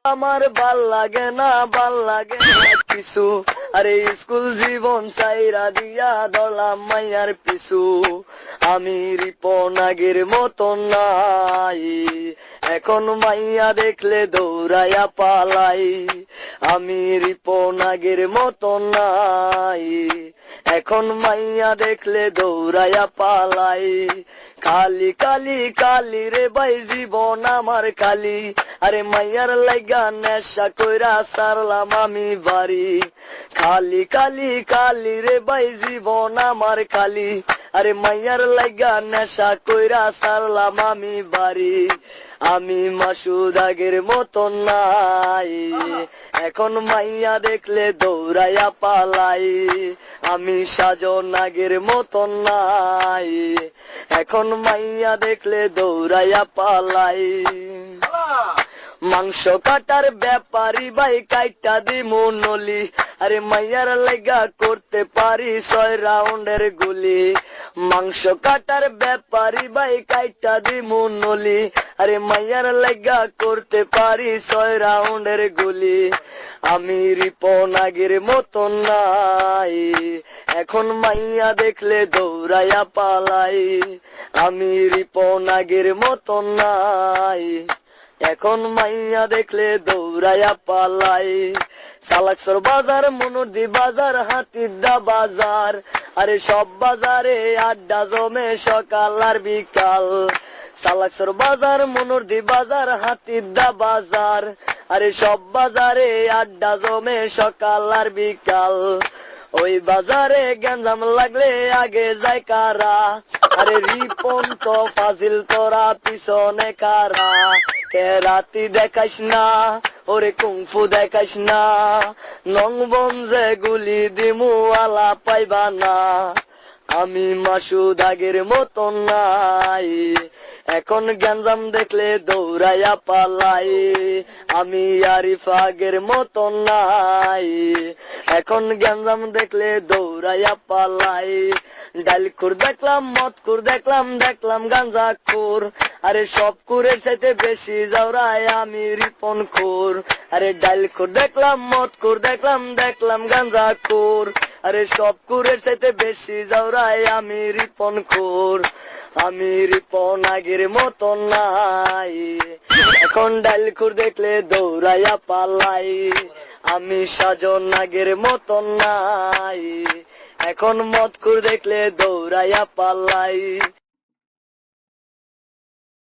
আমার ভাল লাগে না কিছু, আরে স্কুল জীবন চাইরা দিয়া দলাম মাইয়ার পিছু। আমি রিপন আগের মতো নাই, এখন মাইয়া দেখলে দৌড়াইয়া পালাই। আমি রিপন আগের মতো নাই, এখন মাইয়া দেখলে দৌড়াইয়া পালাই। কালি কালি কালি রে ভাই জীবন আমার কালি, আরে মাইয়ার লাইগা নেশা কইরা সারলাম আমি বাড়ি। কালি কালি কালি রে ভাই জীবন আমার কালি, আরে মাইয়ার লাইগা নেশা কইরা সারলাম আমি বাড়ি। আমি মাসুদ আগের মতো নাই, এখন মাইয়া দেখলে দৌড়াইয়া পালাই। আমি সাজন আগের মতো নাই, এখন মাইয়া দেখলে দৌড়াইয়া পালাই। মাংস কাটার ব্যাপারী ভাই কাইটা দিমু নলি, আরে মাইয়ার লাইগা করতে পারি 6 রাউন্ডের গুলি। মাংস কাটার ব্যাপারী ভাই কাইটা দিমু নলি, আরে মাইয়ার লাইগা করতে পারি 6 রাউন্ডের গুলি। আমি রিপন আগের মতো নাই, এখন মাইয়া দেখলে দৌড়াইয়া পালাই। আমি রিপন আগের মতো নাই, এখন মাইয়া দেখলে দৌড়াইয়া পালাই। সালাকসর বাজার, মনুরদি বাজার, হাতিরদা বাজার, আরে সব বাজারে আড্ডা জমে সকাল আর বিকাল। সালাকসর বাজার, মনুরদি বাজার, হাতিরদা বাজার, আরে সব বাজারে আড্ডা জমে সকাল আর বিকাল। ওই বাজারে গ্যাঞ্জাম লাগলে আগে যায় কারা, আরে রিপন তো ফাজিল তোরা পিছনে কারা। কেরাতি দেখাইস না, ওরে কুংফু দেখাইস না, নংবঞ্জে গুলি দিমু আলা পাইবা না। আমি মাসুদ আগের মতো নাই, এখন গ্যাঞ্জাম দেখলে দৌড়াইয়া পালাই। আমি আরিফ আগের মতো নাই, এখন গ্যাঞ্জাম দেখলে দৌড়াইয়া পালাই। ডাইল খুর দেখলাম, মদ খুর দেখলাম, দেখলাম গাঞ্জা খুর, আরে সব কুরের চাইতে বেশি যাওরায় আমি রিপন খুর। আরে ডাইল খুর দেখলাম, মদ খুর দেখলাম, দেখলাম গাঞ্জা খুর, আরে সব কুরের চাইতে বেশি যাওরায় আমি রিপন খুর। আমি রিপন আগের মতো নাই, এখন ডাইল খুর দেখলে দৌড়াইয়া পালাই। আমি সাজন আগের মতো নাই, এখন মদ খুর দেখলে দৌড়াইয়া পালাই।